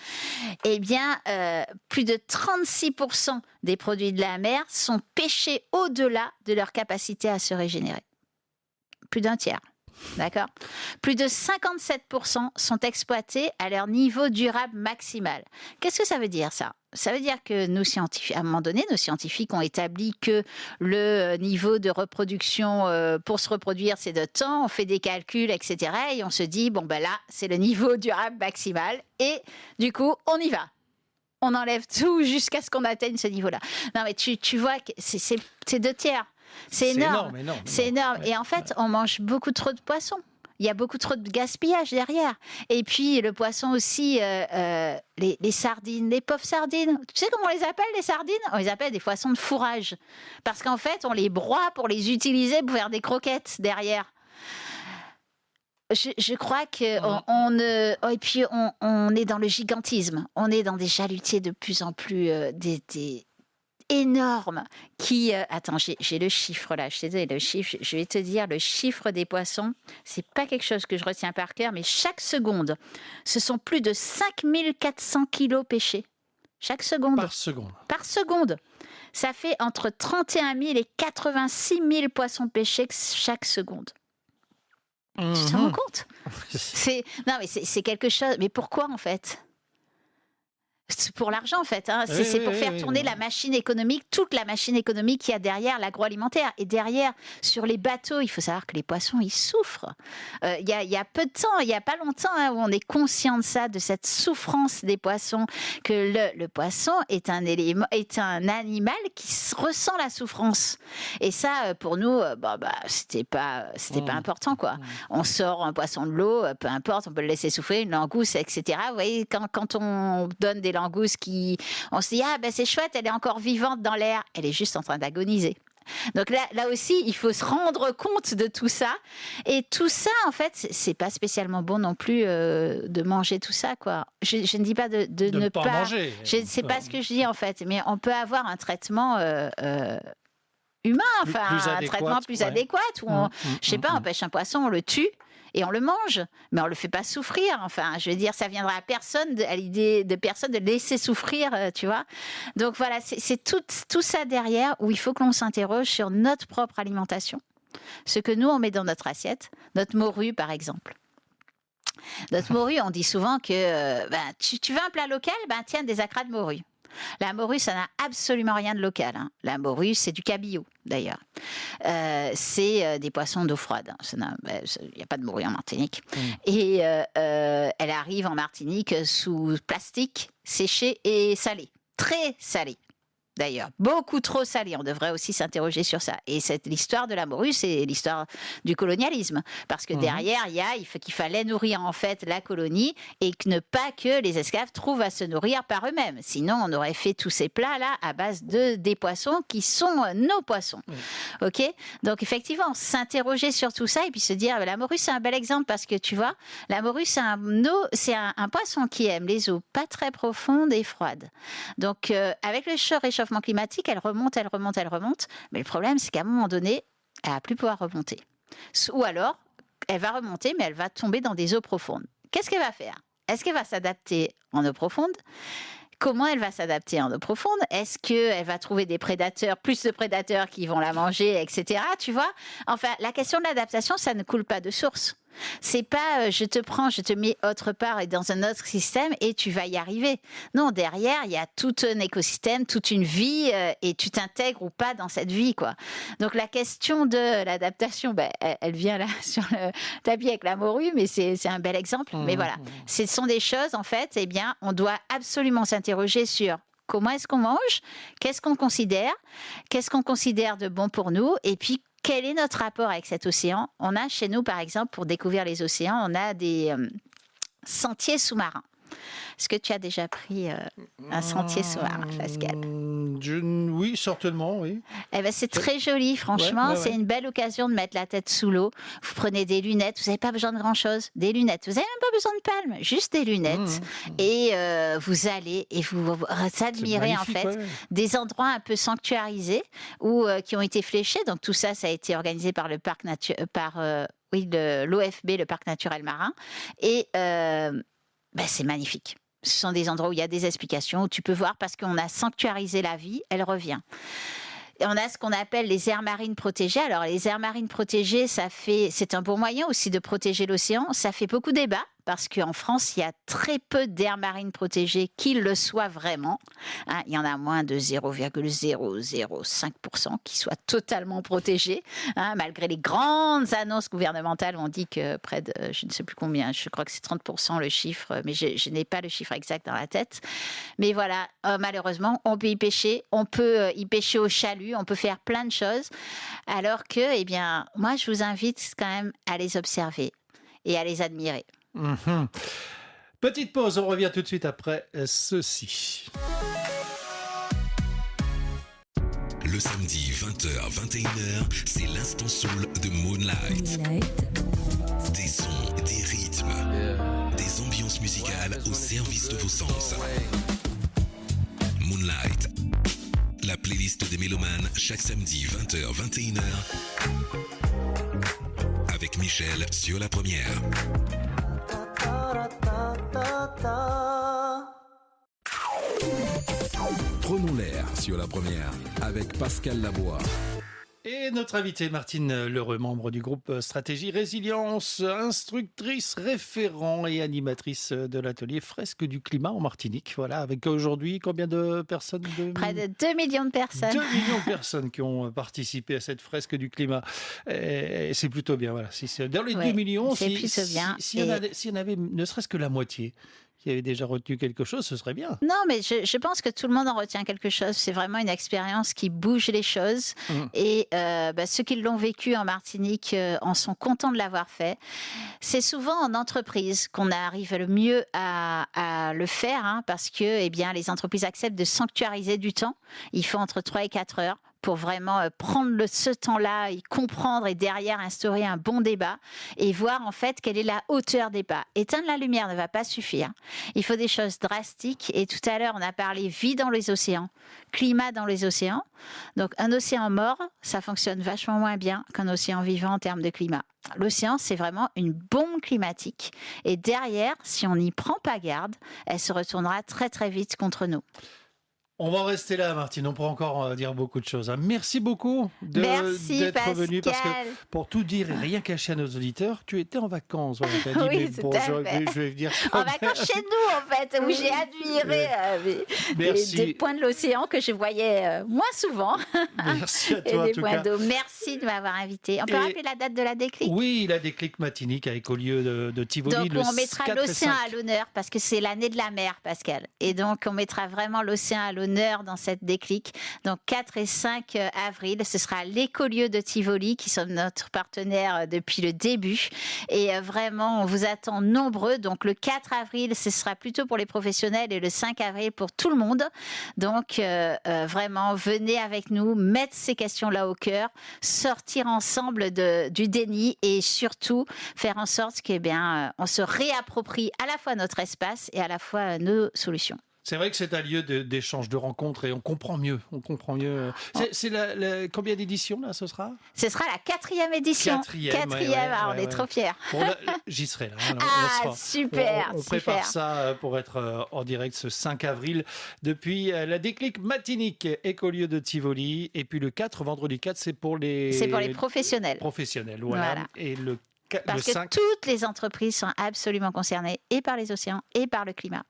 Eh bien, plus de 36% des produits de la mer sont pêchés au-delà de leur capacité à se régénérer. Plus d'un tiers. D'accord. Plus de 57% sont exploités à leur niveau durable maximal. Qu'est-ce que ça veut dire, ça? Ça veut dire que nous, scientifiques, à un moment donné, nos scientifiques ont établi que le niveau de reproduction pour se reproduire, c'est de temps. On fait des calculs, etc. Et on se dit, là, c'est le niveau durable maximal. Et du coup, on y va. On enlève tout jusqu'à ce qu'on atteigne ce niveau-là. Non, mais tu vois que c'est 2 tiers. C'est énorme. C'est énorme. Ouais, et en fait, on mange beaucoup trop de poissons. Il y a beaucoup trop de gaspillage derrière. Et puis, le poisson aussi, les sardines, les pauvres sardines. Tu sais comment on les appelle, les sardines? On les appelle des poissons de fourrage. Parce qu'en fait, on les broie pour les utiliser pour faire des croquettes derrière. Je crois qu'on et puis on est dans le gigantisme. On est dans des chalutiers de plus en plus énorme qui... attends, j'ai le chiffre là, je sais le chiffre, je vais te dire le chiffre des poissons, c'est pas quelque chose que je retiens par cœur, mais chaque seconde, ce sont plus de 5400 kilos pêchés. Chaque seconde. Par seconde. Par seconde. Ça fait entre 31 000 et 86 000 poissons pêchés chaque seconde. Tu te rends compte? Non, mais c'est quelque chose... Mais pourquoi, en fait? C'est pour l'argent, en fait. C'est pour faire tourner la machine économique, toute la machine économique qu'il y a derrière l'agroalimentaire. Et derrière, sur les bateaux, il faut savoir que les poissons, ils souffrent. Il y a peu de temps, il n'y a pas longtemps, où on est conscient de ça, de cette souffrance des poissons, que le poisson est un animal qui ressent la souffrance. Et ça, pour nous, c'était pas important, quoi. On sort un poisson de l'eau, peu importe, on peut le laisser souffrir, une langouste, etc. Vous voyez, quand on donne des langoustes on se dit, c'est chouette, elle est encore vivante dans l'air. Elle est juste en train d'agoniser. Donc là aussi, il faut se rendre compte de tout ça. Et tout ça, en fait, c'est pas spécialement bon non plus de manger tout ça, quoi. Je ne dis pas de ne pas manger. C'est pas ce que je dis, en fait. Mais on peut avoir un traitement... humain, un traitement plus adéquat. Où je sais pas, on pêche un poisson, on le tue et on le mange, mais on le fait pas souffrir. Enfin, je veux dire, ça viendra à l'idée de personne de laisser souffrir, tu vois. Donc voilà, c'est tout ça derrière où il faut que l'on s'interroge sur notre propre alimentation, ce que nous on met dans notre assiette, notre morue par exemple. Notre morue, on dit souvent que tu veux un plat local, tiens des acras de morue. La morue, ça n'a absolument rien de local. La morue, c'est du cabillaud, d'ailleurs. C'est des poissons d'eau froide. Il n'y a pas de morue en Martinique. Et elle arrive en Martinique sous plastique, séché et salé. Très salé. D'ailleurs, beaucoup trop salé. On devrait aussi s'interroger sur ça. Et l'histoire de la morue, c'est l'histoire du colonialisme. Parce que derrière, qu'il fallait nourrir en fait la colonie et que ne pas que les esclaves trouvent à se nourrir par eux-mêmes. Sinon, on aurait fait tous ces plats-là à base des poissons qui sont nos poissons. Ok ? Donc, effectivement, s'interroger sur tout ça et puis se dire, la morue, c'est un bel exemple parce que tu vois, la morue, c'est un poisson qui aime les eaux pas très profondes et froides. Donc, avec le réchauffement climatique, elle remonte, mais le problème c'est qu'à un moment donné, elle va plus pouvoir remonter. Ou alors, elle va remonter, mais elle va tomber dans des eaux profondes. Qu'est-ce qu'elle va faire? Est-ce qu'elle va s'adapter en eau profonde? Comment elle va s'adapter en eau profonde? Est-ce qu'elle va trouver plus de prédateurs qui vont la manger, etc. Tu vois? Enfin, la question de l'adaptation, ça ne coule pas de source. C'est pas je te mets autre part et dans un autre système et tu vas y arriver. Non, derrière, il y a tout un écosystème, toute une vie et tu t'intègres ou pas dans cette vie, quoi. Donc la question de l'adaptation, elle vient là sur le tapis avec la morue, mais c'est un bel exemple. Mais voilà, ce sont des choses, en fait, on doit absolument s'interroger sur comment est-ce qu'on mange, qu'est-ce qu'on considère de bon pour nous et puis quel est notre rapport avec cet océan? On a chez nous, par exemple, pour découvrir les océans, on a des sentier sous-marin. Est-ce que tu as déjà pris un sentier sous-marin, Pascal? Oui, certainement, oui. Eh ben, c'est très joli, franchement. Ouais. C'est une belle occasion de mettre la tête sous l'eau. Vous prenez des lunettes, vous n'avez pas besoin de grand-chose. Des lunettes. Vous n'avez même pas besoin de palmes, juste des lunettes. Et vous allez et vous admirez en fait des endroits un peu sanctuarisés ou qui ont été fléchés. Donc tout ça, ça a été organisé par le parc l'OFB, le parc naturel marin. Et c'est magnifique. Ce sont des endroits où il y a des explications, où tu peux voir parce qu'on a sanctuarisé la vie, elle revient. Et on a ce qu'on appelle les aires marines protégées. Alors, les aires marines protégées, c'est un bon moyen aussi de protéger l'océan. Ça fait beaucoup débat parce qu'en France, il y a très peu d'aires marines protégées qui le soient vraiment. Il y en a moins de 0,005% qui soient totalement protégées. Malgré les grandes annonces gouvernementales, on dit que près de, je ne sais plus combien, je crois que c'est 30% le chiffre, mais je n'ai pas le chiffre exact dans la tête. Mais voilà, malheureusement, on peut y pêcher au chalut, on peut faire plein de choses. Alors que, moi, je vous invite quand même à les observer et à les admirer. Petite pause, on revient tout de suite après ceci. Le samedi 20h-21h, c'est l'instant soul de Moonlight. Des sons, des rythmes, des ambiances musicales au service de vos sens. Moonlight, la playlist des mélomanes chaque samedi 20h-21h avec Michel sur la première. Prenons l'air sur la première avec Pascal Labois. Et notre invitée Martine L'Heureux, membre du groupe Stratégie Résilience, instructrice, référent et animatrice de l'atelier Fresque du climat en Martinique. Voilà, avec aujourd'hui combien de personnes Près de 2 millions de personnes. 2 millions de personnes qui ont participé à cette Fresque du climat. Et c'est plutôt bien. Voilà. Si c'est dans les 2 millions, c'est plutôt bien. S'il y en avait ne serait-ce que la moitié qui avait déjà retenu quelque chose, ce serait bien. Non, mais je pense que tout le monde en retient quelque chose. C'est vraiment une expérience qui bouge les choses. Et ceux qui l'ont vécu en Martinique en sont contents de l'avoir fait. C'est souvent en entreprise qu'on arrive le mieux à le faire, parce que les entreprises acceptent de sanctuariser du temps. Il faut entre 3 et 4 heures pour vraiment prendre ce temps-là, y comprendre et derrière instaurer un bon débat et voir en fait quelle est la hauteur des pas. Éteindre la lumière ne va pas suffire. Il faut des choses drastiques et tout à l'heure on a parlé vie dans les océans, climat dans les océans. Donc un océan mort, ça fonctionne vachement moins bien qu'un océan vivant en termes de climat. L'océan, c'est vraiment une bombe climatique et derrière, si on n'y prend pas garde, elle se retournera très très vite contre nous. On va rester là, Martine. On pourra encore dire beaucoup de choses. Merci beaucoup d'être venu. Parce que pour tout dire et rien cacher à nos auditeurs, tu étais en vacances. Voilà, tu as dit, oui, je vais venir. En vacances chez nous, en fait, où j'ai admiré des points de l'océan que je voyais moins souvent. Merci à toi, et des points d'eau. Merci de m'avoir invité. On peut rappeler la date de la déclic? Oui, la déclic matinique avec au lieu de Tivoli. Donc, on mettra l'océan à l'honneur parce que c'est l'année de la mer, Pascal. Et donc, on mettra vraiment l'océan à l'honneur dans cette déclic. Donc 4 et 5 avril, ce sera l'écolieu de Tivoli qui sont notre partenaire depuis le début. Et vraiment, on vous attend nombreux. Donc le 4 avril, ce sera plutôt pour les professionnels et le 5 avril pour tout le monde. Donc vraiment, venez avec nous, mettre ces questions-là au cœur, sortir ensemble du déni et surtout faire en sorte qu'on se réapproprie à la fois notre espace et à la fois nos solutions. C'est vrai que c'est un lieu d'échange, de rencontres et on comprend mieux. C'est combien d'éditions là ce sera? Ce sera la 4e édition. On est trop fiers. Bon, j'y serai là. Super. On prépare ça pour être en direct ce 5 avril depuis la déclic matinique écolieu de Tivoli. Et puis le 4, vendredi 4, c'est pour les professionnels. Voilà. Et Parce que toutes les entreprises sont absolument concernées et par les océans et par le climat.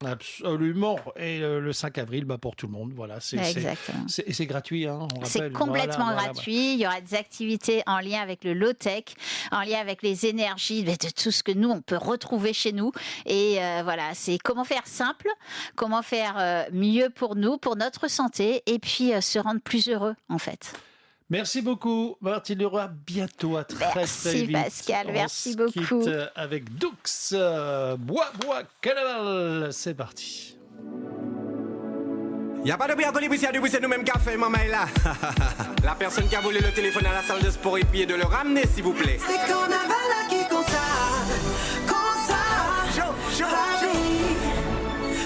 Absolument. Et le 5 avril, pour tout le monde. Voilà, c'est gratuit. On rappelle. C'est complètement gratuit. Il y aura des activités en lien avec le low-tech, en lien avec les énergies, de tout ce que nous, on peut retrouver chez nous. Et c'est comment faire simple, comment faire mieux pour nous, pour notre santé, et puis se rendre plus heureux, en fait. Merci beaucoup, Martine Leroy. À bientôt, à très Merci, vite. Pascal, merci On se beaucoup. quitte avec Dux, Bois, Carnaval. C'est parti. Y'a pas de bien colis, y'a du bruit, c'est nous-mêmes qui a fait, maman est là. La personne qui a volé le téléphone à la salle de sport et puis de le ramener, s'il vous plaît. C'est carnaval là qui comme ça, ravi.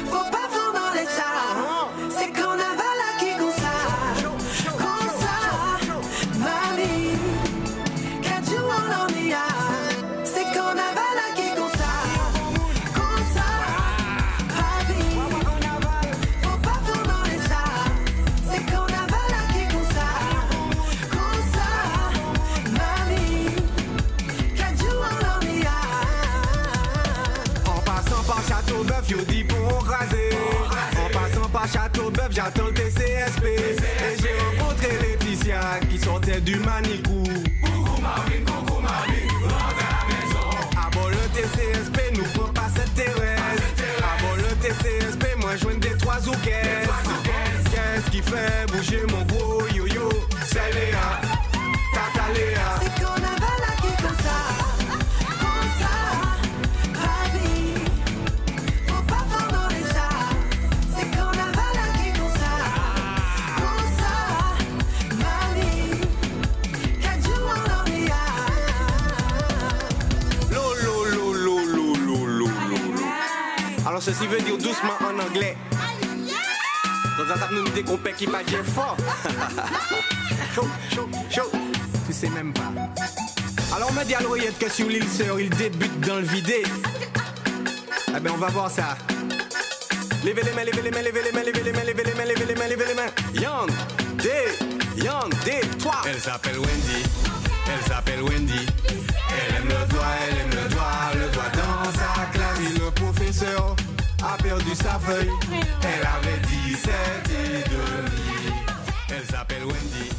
Faut pas vendre dans les salles. C'est carnaval là qui comme ça, mamie. Quatre jours en l'ennuyage. C'est carnaval là qui comme ça, ravi. Faut pas vendre dans les salles. C'est carnaval là qui comme ça, mamie. Quatre jours en l'ennuyage. En passant par Château-Bœuf, yo dit pour raser. En passant par Château-Bœuf, j'attends le TCSP. Et j'ai rencontré Laetitia qui sortait du Manicou. Coucou Marvin, rentre à la maison. Ah bon, le TCSP nous prend pas cette terrasse. Ah bon, le TCSP, moi je des trois ou qu'est-ce qui fait bouger mon gros yo-yo? C'est Léa, Tata Léa. C'est carnaval là qui comme ça, ravi. Faut pas vendre dans les salles. C'est carnaval là qui comme ça, mamie. Quatre jours en l'ennuyage. Lo. Alors ceci veut dire doucement en anglais. Dans un table nous dit qu'on paie qui pas bien fort. Chaud. Tu sais même pas. Alors on m'a dit à l'oreillette que sur l'île Sœur il débute dans le vidé. Eh ben on va voir ça. Levez les mains, levez les mains, levez les mains, levez les mains, levez les mains, levez les mains, levez les mains. Young, D, 3. Elle s'appelle Wendy. Elle aime le doigt dans sa classe. Et le professeur a perdu sa feuille. Elle avait 17 et demi. Elle s'appelle Wendy.